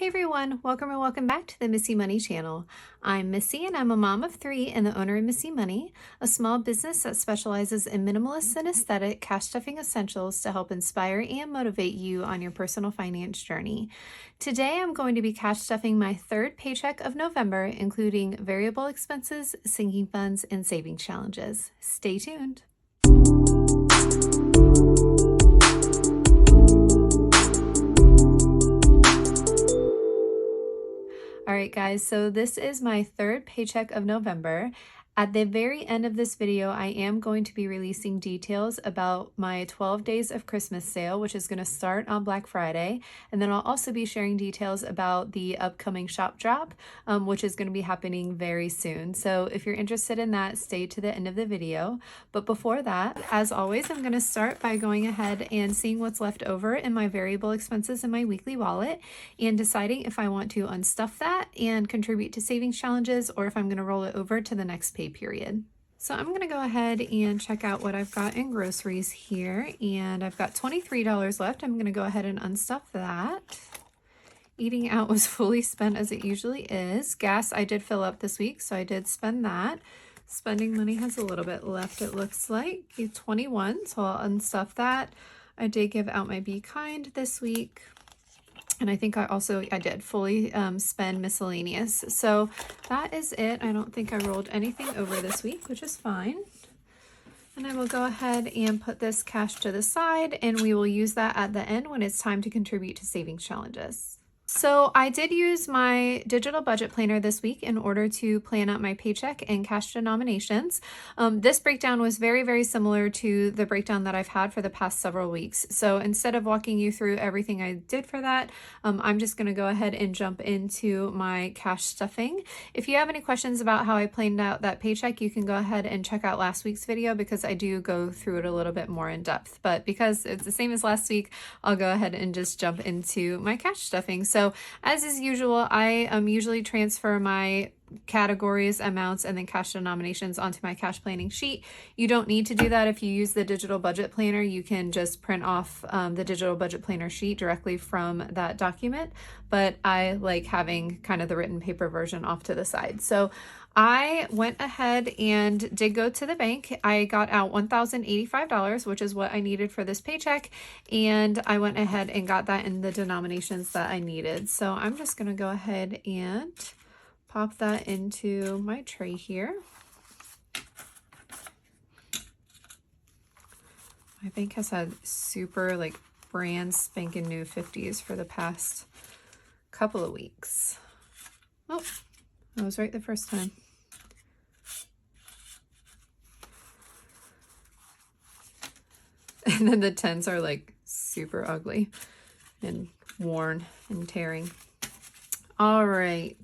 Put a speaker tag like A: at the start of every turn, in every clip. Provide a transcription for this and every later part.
A: Hey everyone, welcome and welcome back to the Missy Money channel. I'm Missy and I'm a mom of three and the owner of Missy Money, a small business that specializes in minimalist and aesthetic cash stuffing essentials to help inspire and motivate you on your personal finance journey. Today I'm going to be cash stuffing my third paycheck of November, including variable expenses, sinking funds, and savings challenges. Stay tuned. All right, guys, so this is my third paycheck of November. At the very end of this video, I am going to be releasing details about my 12 days of Christmas sale, which is going to start on Black Friday. And then I'll also be sharing details about the upcoming shop drop, which is going to be happening very soon. So if you're interested in that, stay to the end of the video. But before that, as always, I'm going to start by going ahead and seeing what's left over in my variable expenses in my weekly wallet and deciding if I want to unstuff that and contribute to savings challenges or if I'm going to roll it over to the next pay period. So I'm going to go ahead and check out what I've got in groceries here, and I've got $23 left. I'm going to go ahead and unstuff that. Eating out was fully spent as it usually is. Gas I did fill up this week, so I did spend that. Spending money has a little bit left, it looks like. 21, so I'll unstuff that. I did give out my Be Kind this week. And I think I did fully spend miscellaneous. So that is it. I don't think I rolled anything over this week, which is fine. And I will go ahead and put this cash to the side, and we will use that at the end when it's time to contribute to savings challenges. So I did use my digital budget planner this week in order to plan out my paycheck and cash denominations. This breakdown was very, very similar to the breakdown that I've had for the past several weeks. So instead of walking you through everything I did for that, I'm just going to go ahead and jump into my cash stuffing. If you have any questions about how I planned out that paycheck, you can go ahead and check out last week's video because I do go through it a little bit more in depth. But because it's the same as last week, I'll go ahead and just jump into my cash stuffing. So as is usual, I usually transfer my categories, amounts, and then cash denominations onto my cash planning sheet. You don't need to do that if you use the digital budget planner. You can just print off the digital budget planner sheet directly from that document, but I like having kind of the written paper version off to the side. So I went ahead and did go to the bank. I got out $1,085, which is what I needed for this paycheck, and I went ahead and got that in the denominations that I needed. So I'm just going to go ahead and pop that into my tray here. My bank has had super like brand spanking new 50s for the past couple of weeks. Oh, I was right the first time. And then the 10s are like super ugly and worn and tearing. All right.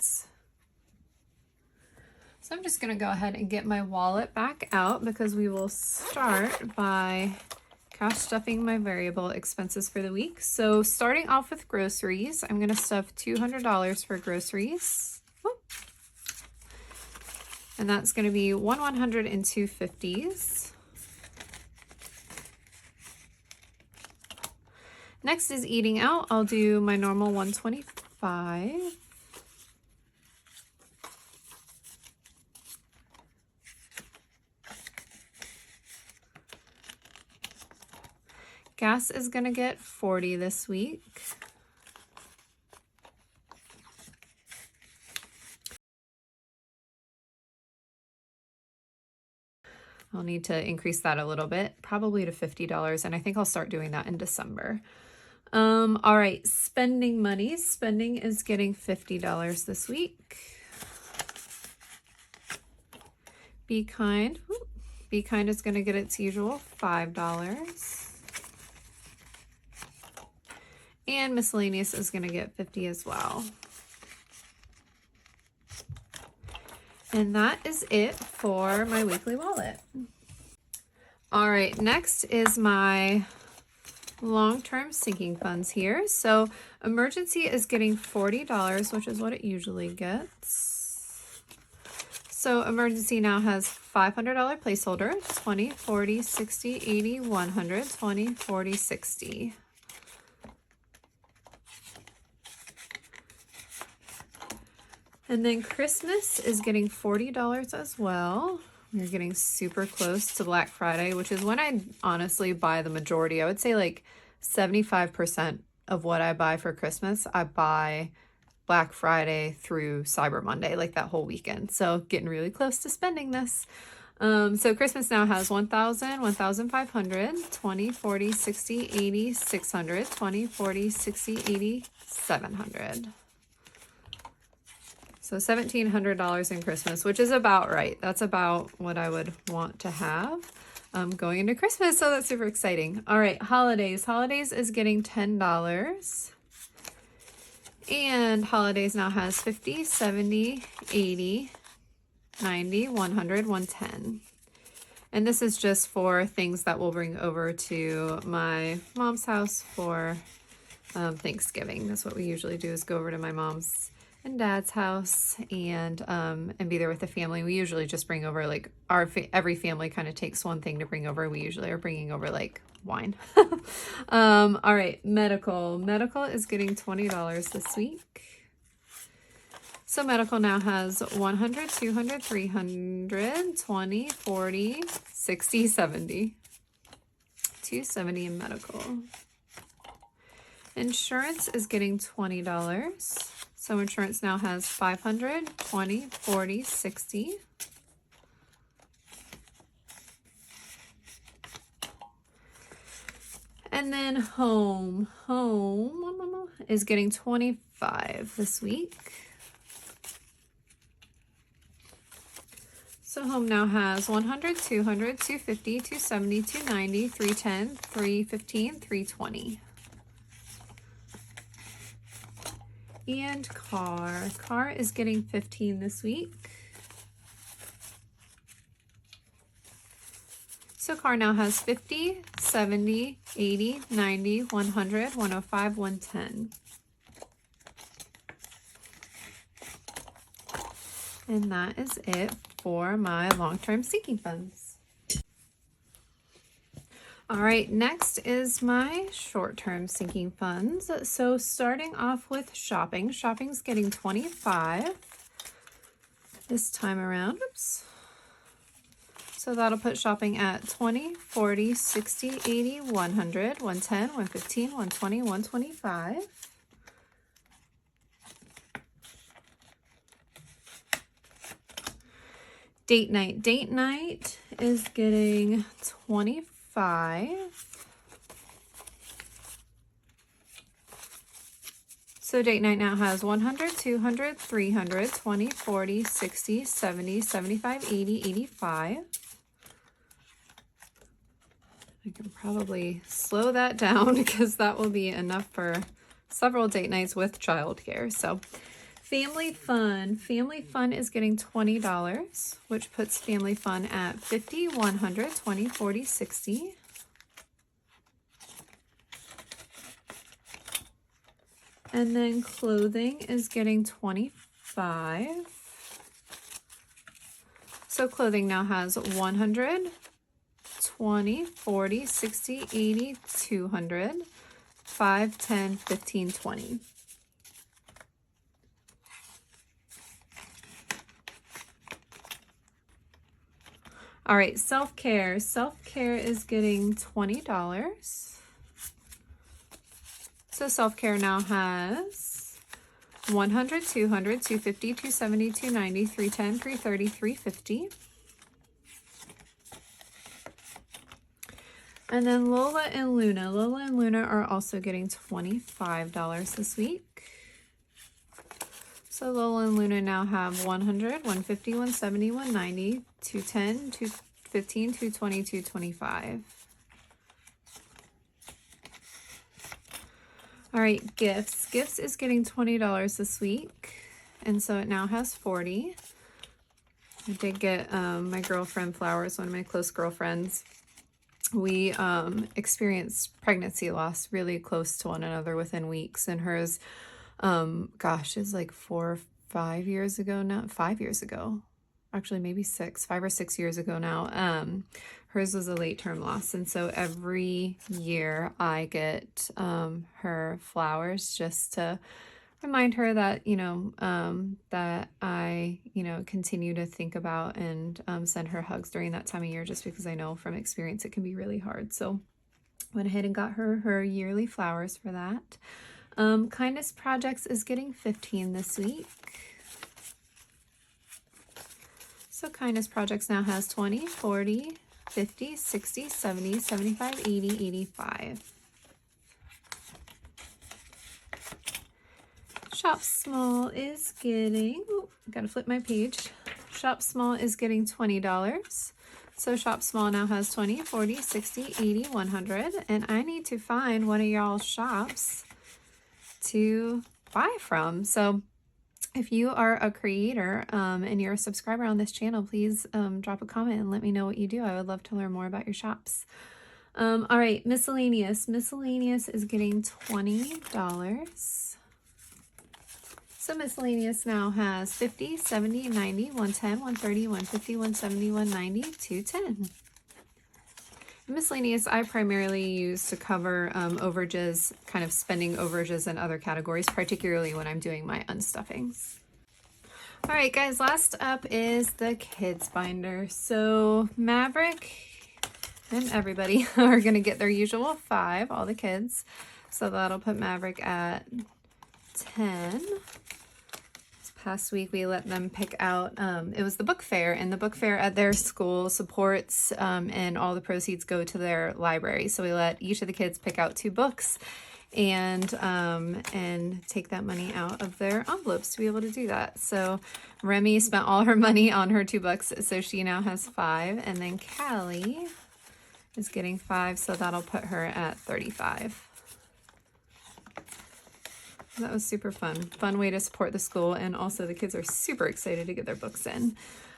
A: So I'm just going to go ahead and get my wallet back out because we will start by cash stuffing my variable expenses for the week. So starting off with groceries, I'm going to stuff $200 for groceries. Whoop. And that's going to be one 100 and two 50s. Next is eating out. I'll do my normal 125. Gas is going to get 40 this week. I'll need to increase that a little bit, probably to $50, and I think I'll start doing that in December. All right, spending money. Spending is getting $50 this week. Be Kind. Be Kind is going to get its usual $5. And miscellaneous is going to get 50 as well. And that is it for my weekly wallet. All right, next is my long-term sinking funds here. So emergency is getting $40, which is what it usually gets. So emergency now has $500 placeholder, 20, 40, 60, 80, 100, 20, 40, 60. And then Christmas is getting $40 as well. We're getting super close to Black Friday, which is when I honestly buy the majority. I would say like 75% of what I buy for Christmas, I buy Black Friday through Cyber Monday, like that whole weekend. So getting really close to spending this. So Christmas now has 1,000, 1,500, 20, 40, 60, 80, 600, 20, 40, 60, 80, 700. So $1,700 in Christmas, which is about right. That's about what I would want to have going into Christmas. So that's super exciting. All right, holidays. Holidays is getting $10. And holidays now has 50, 70, 80, 90, 100, 110. And this is just for things that we'll bring over to my mom's house for Thanksgiving. That's what we usually do, is go over to my mom's and dad's house and be there with the family. We usually just bring over like every family kind of takes one thing to bring over. We usually are bringing over like wine. All right, medical. Medical is getting $20 this week. So medical now has 100, 200, 300, 20, 40, 60, 70. 270 in medical. Insurance is getting $20. So insurance now has 500, 20, 40, 60. And then home is getting 25 this week. So home now has 100, 200, 250, 270, 290, 310, 315, 320. And car is getting 15 this week. So car now has 50, 70, 80, 90, 100, 105, 110. And that is it for my long-term sinking funds. All right, next is my short-term sinking funds. So starting off with shopping. Shopping's getting 25 this time around. Oops. So that'll put shopping at 20, 40, 60, 80, 100, 110, 115, 120, 125. Date night. Date night is getting 25. So date night now has 100, 200, 300, 20, 40, 60, 70, 75, 80, 85. I can probably slow that down because that will be enough for several date nights with childcare. So family fun. Family fun is getting $20, which puts family fun at 50, 100, 20, 40, 60. And then clothing is getting 25. So clothing now has 100, 20, 40, 60, 80, 200, 5, 10, 15, 20. All right, self-care. Self-care is getting $20. So self-care now has 100, 200, 250, 270, 290, 310, 330, 350. And then Lola and Luna. Lola and Luna are also getting $25 this week. So Lola and Luna now have 100, 150, 170, 190, 210, 215, 220, 225. All right, gifts. Gifts is getting $20 this week, and so it now has 40. I did get my girlfriend flowers, one of my close girlfriends. We experienced pregnancy loss really close to one another within weeks, and hers, gosh, is like 4 or 5 years ago now. 5 years ago, actually maybe 5 or 6 years ago now. Hers was a late term loss, and so every year I get her flowers just to remind her that, that I, continue to think about and send her hugs during that time of year, just because I know from experience it can be really hard. So went ahead and got her yearly flowers for that. Kindness Projects is getting 15 this week. So Kindness Projects now has 20, 40, 50, 60, 70, 75, 80, 85. Shop Small is getting, gotta flip my page. Shop Small is getting $20. So Shop Small now has 20, 40, 60, 80, 100. And I need to find one of y'all's shops to buy from. So if you are a creator and you're a subscriber on this channel, please drop a comment and let me know what you do. I would love to learn more about your shops. All right, Miscellaneous. Miscellaneous is getting $20. So Miscellaneous now has 50, 70, 90, 110, 130, 150, 170, 190, 210. Miscellaneous I primarily use to cover overages, kind of spending overages in other categories, particularly when I'm doing my unstuffings. All right, guys, last up is the kids binder. So Maverick and everybody are gonna get their usual 5, all the kids. So that'll put Maverick at 10. Past week we let them pick out, it was the book fair, and the book fair at their school supports and all the proceeds go to their library. So we let each of the kids pick out 2 books and take that money out of their envelopes to be able to do that. So Remy spent all her money on her 2 books, so she now has 5, and then Callie is getting 5, so that'll put her at 35. That was super fun. Fun way to support the school, and also the kids are super excited to get their books in.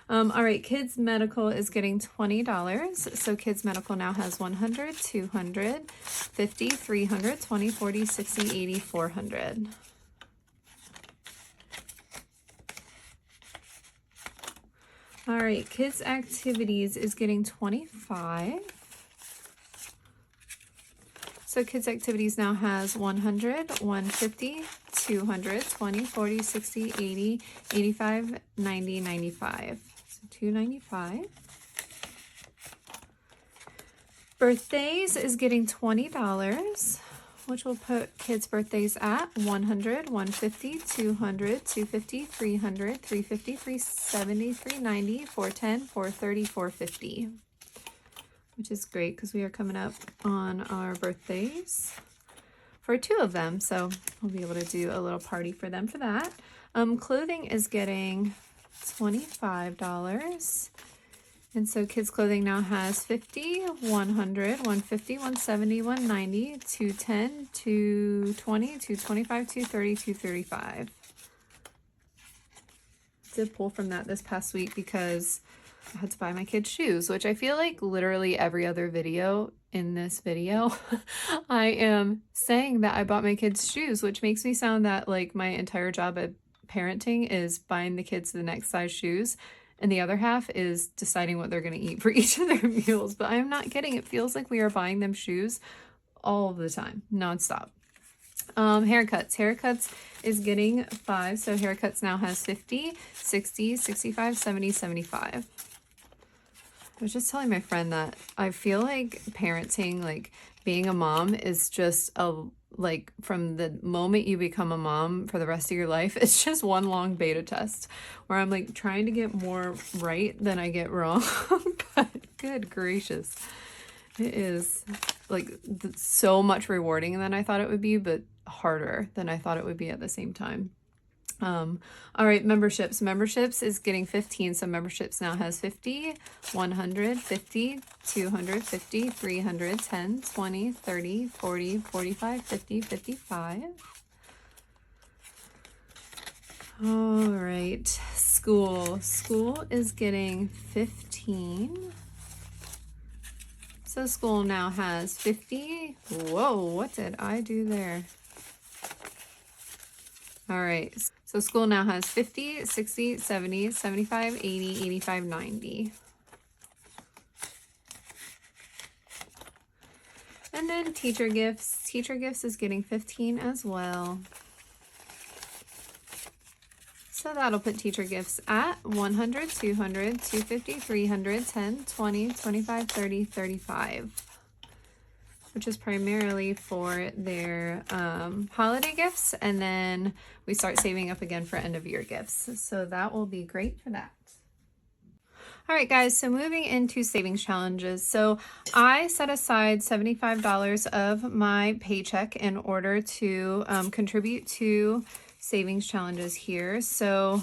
A: All right, Kids Medical is getting $20. So Kids Medical now has 100, 200, 50, 300, 20, 40, 60, 80, 400. All right, Kids Activities is getting 25. So Kids Activities now has 100, 150, 200, 20, 40, 60, 80, 85, 90, 95. So 295. Birthdays is getting $20, which will put kids' birthdays at 100, 150, 200, 250, 300, 350, 370, 390, 410, 430, 450. Which is great because we are coming up on our birthdays for 2 of them. So we'll be able to do a little party for them for that. Clothing is getting $25. And so kids clothing now has 50, 100, 150, 170, 190, 210, 220, 225, 230, 235. Did pull from that this past week because I had to buy my kids shoes, which I feel like literally every other video in this video, I am saying that I bought my kids shoes, which makes me sound that like my entire job at parenting is buying the kids the next size shoes. And the other half is deciding what they're going to eat for each of their meals. But I'm not kidding. It feels like we are buying them shoes all the time, nonstop. Haircuts is getting 5. So haircuts now has 50, 60, 65, 70, 75. I was just telling my friend that I feel like parenting, like being a mom is just like from the moment you become a mom for the rest of your life, it's just one long beta test where I'm like trying to get more right than I get wrong. But good gracious, it is like so much rewarding than I thought it would be, but harder than I thought it would be at the same time. All right, memberships is getting 15. So memberships now has 50, 100, 50, 250, 300, 10, 20, 30, 40, 45, 50, 55. All right, school is getting 15. So school now has 50. Whoa, what did I do there? All right, so school now has 50, 60, 70, 75, 80, 85, 90. And then teacher gifts is getting 15 as well. So that'll put teacher gifts at 100, 200, 250, 300, 10, 20, 25, 30, 35, which is primarily for their holiday gifts. And then we start saving up again for end of year gifts. So that will be great for that. All right, guys, so moving into savings challenges. So I set aside $75 of my paycheck in order to contribute to savings challenges here. So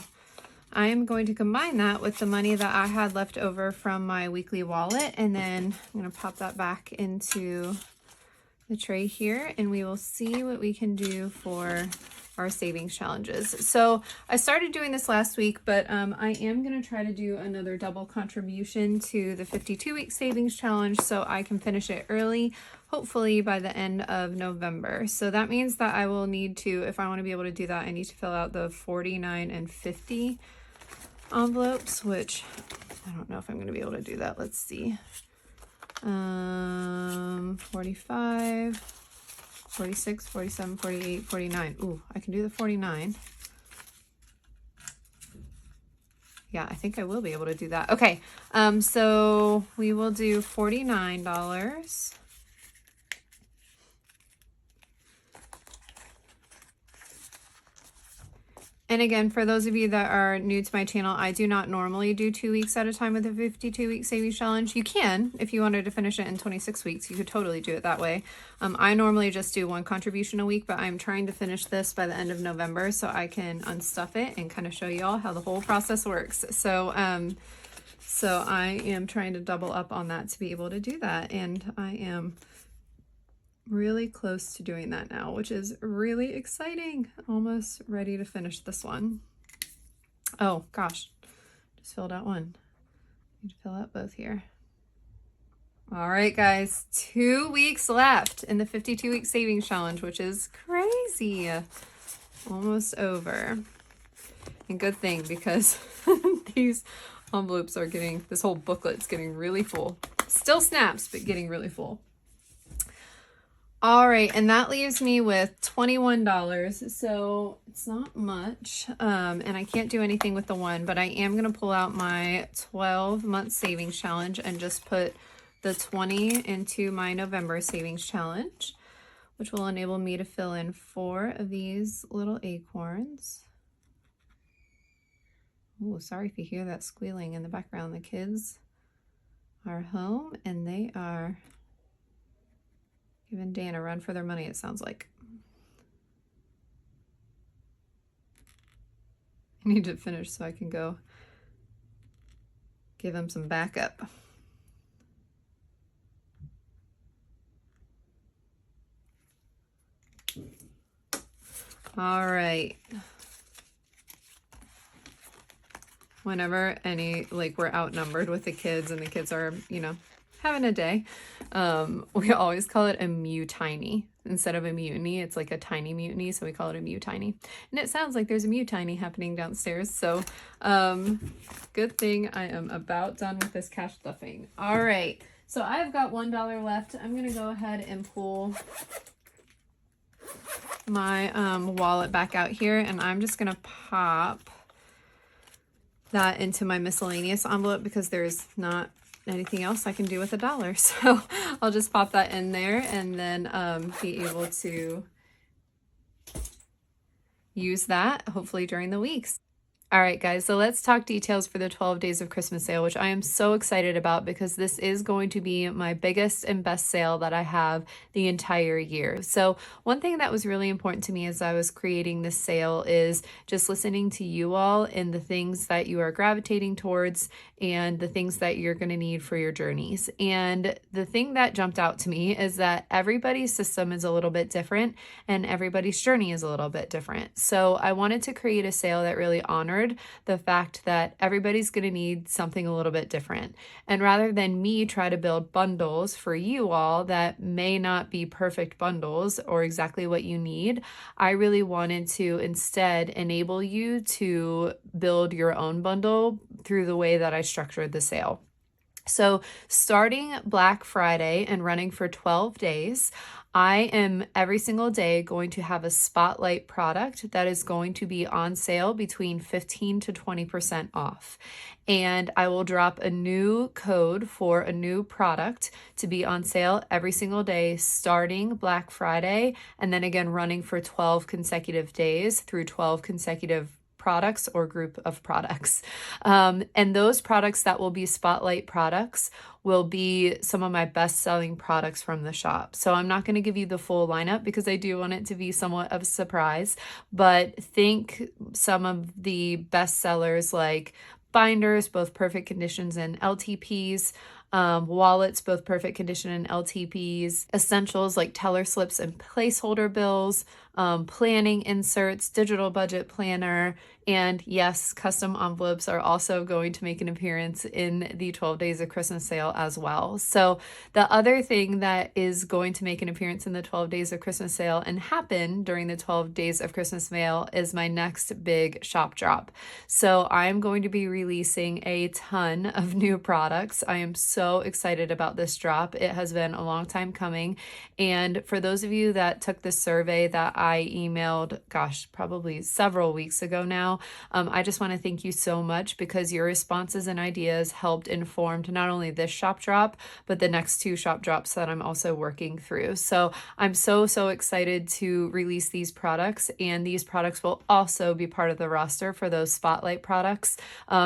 A: I am going to combine that with the money that I had left over from my weekly wallet, and then I'm going to pop that back into the tray here, and we will see what we can do for our savings challenges. So I started doing this last week, but I am going to try to do another double contribution to the 52-week savings challenge so I can finish it early, hopefully by the end of November. So that means that I will need to, if I want to be able to do that, I need to fill out the 49 and 50 envelopes, which I don't know if I'm going to be able to do that. Let's see. 45, 46, 47, 48, 49. Ooh, I can do the 49. Yeah, I think I will be able to do that. Okay, so we will do $49. And again, for those of you that are new to my channel, I do not normally do 2 weeks at a time with a 52-week savings challenge. You can, if you wanted to finish it in 26 weeks, you could totally do it that way. I normally just do one contribution a week, but I'm trying to finish this by the end of November so I can unstuff it and kind of show y'all how the whole process works. So I am trying to double up on that to be able to do that. And I am really close to doing that now, which is really exciting. Almost ready to finish this one. Oh gosh, just filled out one. Need to fill out both here. All right, guys, 2 weeks left in the 52-week savings challenge, which is crazy. Almost over. And good thing, because these envelopes are getting, this whole booklet's getting really full. Still snaps, but getting really full. All right, and that leaves me with $21, so it's not much, and I can't do anything with the one, but I am going to pull out my 12-month savings challenge and just put the 20 into my November savings challenge, which will enable me to fill in 4 of these little acorns. Oh, sorry if you hear that squealing in the background. The kids are home, and they are giving Dan a run for their money, it sounds like. I need to finish so I can go give them some backup. All right. Whenever we're outnumbered with the kids and the kids are, having a day, we always call it a mutiny instead of a mutiny. It's like a tiny mutiny, so we call it a mutiny. And it sounds like there's a mutiny happening downstairs. So good thing I am about done with this cash stuffing. All right, so I've got $1 left. I'm gonna go ahead and pull my wallet back out here, and I'm just gonna pop that into my miscellaneous envelope because there's not anything else I can do with $1. So I'll just pop that in there and then be able to use that hopefully during the weeks. All right, guys, so let's talk details for the 12 days of Christmas sale, which I am so excited about because this is going to be my biggest and best sale that I have the entire year. So one thing that was really important to me as I was creating this sale is just listening to you all and the things that you are gravitating towards and the things that you're going to need for your journeys. And the thing that jumped out to me is that everybody's system is a little bit different and everybody's journey is a little bit different. So I wanted to create a sale that really honored the fact that everybody's going to need something a little bit different. And rather than me try to build bundles for you all that may not be perfect bundles or exactly what you need, I really wanted to instead enable you to build your own bundle through the way that I structured the sale. So starting Black Friday and running for 12 days, I am every single day going to have a spotlight product that is going to be on sale between 15 to 20% off. And I will drop a new code for a new product to be on sale every single day starting Black Friday, and then again running for 12 consecutive days through 12 consecutive products or group of products. And those products that will be spotlight products will be some of my best selling products from the shop. So I'm not going to give you the full lineup because I do want it to be somewhat of a surprise, but think some of the best sellers like binders, both perfect conditions and LTPs, wallets, both perfect condition and LTPs, essentials like teller slips and placeholder bills, planning inserts, digital budget planner, and yes, custom envelopes are also going to make an appearance in the 12 Days of Christmas sale as well. So the other thing that is going to make an appearance in the 12 Days of Christmas sale and happen during the 12 Days of Christmas sale is my next big shop drop. So I'm going to be releasing a ton of new products. I am so excited about this drop. It has been a long time coming. And for those of you that took the survey that I emailed, gosh, probably several weeks ago now, I just want to thank you so much because your responses and ideas helped inform not only this shop drop, but the next two shop drops that I'm also working through. So I'm so excited to release these products, and these products will also be part of the roster for those spotlight products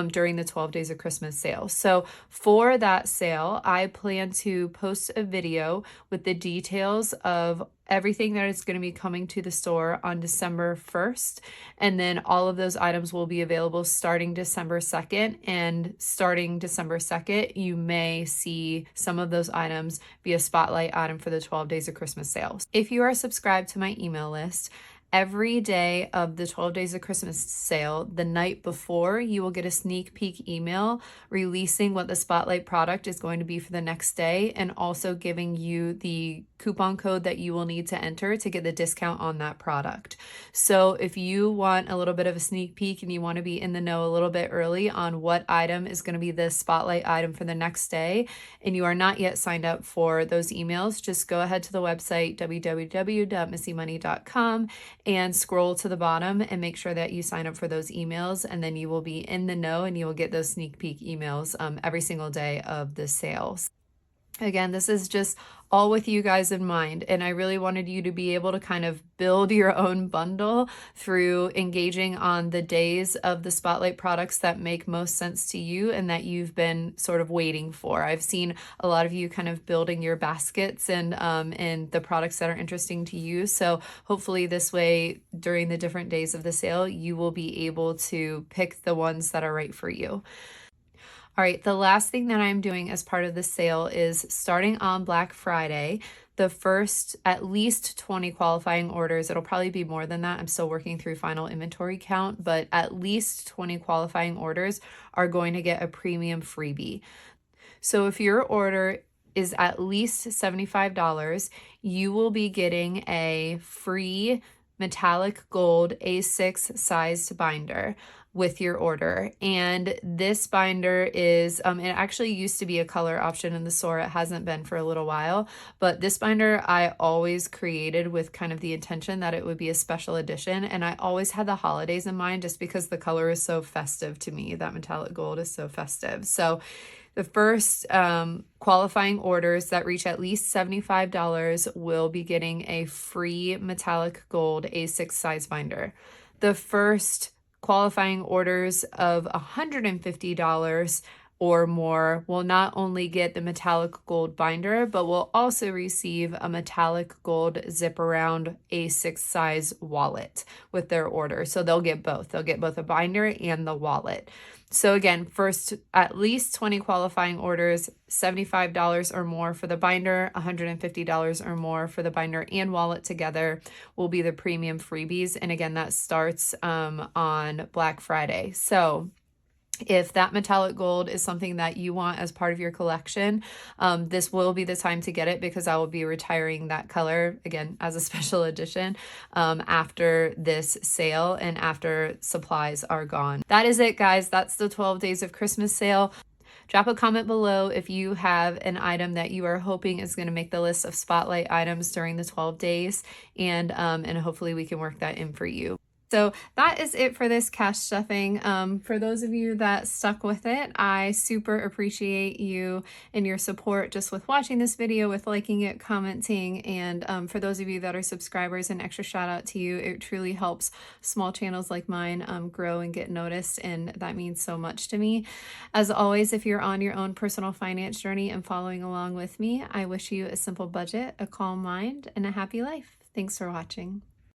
A: during the 12 Days of Christmas sale. So for that sale, I plan to post a video with the details of everything that is going to be coming to the store on December 1st. And then all of those items will be available starting December 2nd. And starting December 2nd, you may see some of those items be a spotlight item for the 12 Days of Christmas sales. If you are subscribed to my email list, every day of the 12 Days of Christmas sale, the night before, you will get a sneak peek email releasing what the spotlight product is going to be for the next day, and also giving you the coupon code that you will need to enter to get the discount on that product. So if you want a little bit of a sneak peek and you want to be in the know a little bit early on what item is going to be the spotlight item for the next day, and you are not yet signed up for those emails, just go ahead to the website www.missymoney.com and scroll to the bottom and make sure that you sign up for those emails, and then you will be in the know and you will get those sneak peek emails every single day of the sales. Again, this is just all with you guys in mind, and I really wanted you to be able to kind of build your own bundle through engaging on the days of the spotlight products that make most sense to you and that you've been sort of waiting for. I've seen a lot of you kind of building your baskets and the products that are interesting to you. So hopefully this way, during the different days of the sale, you will be able to pick the ones that are right for you. All right, the last thing that I'm doing as part of the sale is starting on Black Friday, the first at least 20 qualifying orders. It'll probably be more than that. I'm still working through final inventory count, but at least 20 qualifying orders are going to get a premium freebie. So if your order is at least $75, you will be getting a free metallic gold A6 sized binder with your order. And this binder is, it actually used to be a color option in the store. It hasn't been for a little while, but this binder I always created with kind of the intention that it would be a special edition. And I always had the holidays in mind just because the color is so festive to me. That metallic gold is so festive. So the first qualifying orders that reach at least $75 will be getting a free metallic gold A6 size binder. The first qualifying orders of $150 or more will not only get the metallic gold binder, but will also receive a metallic gold zip around A6 size wallet with their order. So they'll get both. They'll get both a binder and the wallet. So again, first at least 20 qualifying orders, $75 or more for the binder, $150 or more for the binder and wallet together will be the premium freebies. And again, that starts on Black Friday. So if that metallic gold is something that you want as part of your collection, this will be the time to get it because I will be retiring that color again as a special edition after this sale and after supplies are gone. That is it, guys. That's the 12 Days of Christmas sale. drop a comment below if you have an item that you are hoping is going to make the list of spotlight items during the 12 days, and hopefully we can work that in for you. So that is it for this cash stuffing. For those of you that stuck with it, I super appreciate you and your support just with watching this video, with liking it, commenting, and for those of you that are subscribers, an extra shout out to you. It truly helps small channels like mine grow and get noticed, and that means so much to me. As always, if you're on your own personal finance journey and following along with me, I wish you a simple budget, a calm mind, and a happy life. Thanks for watching.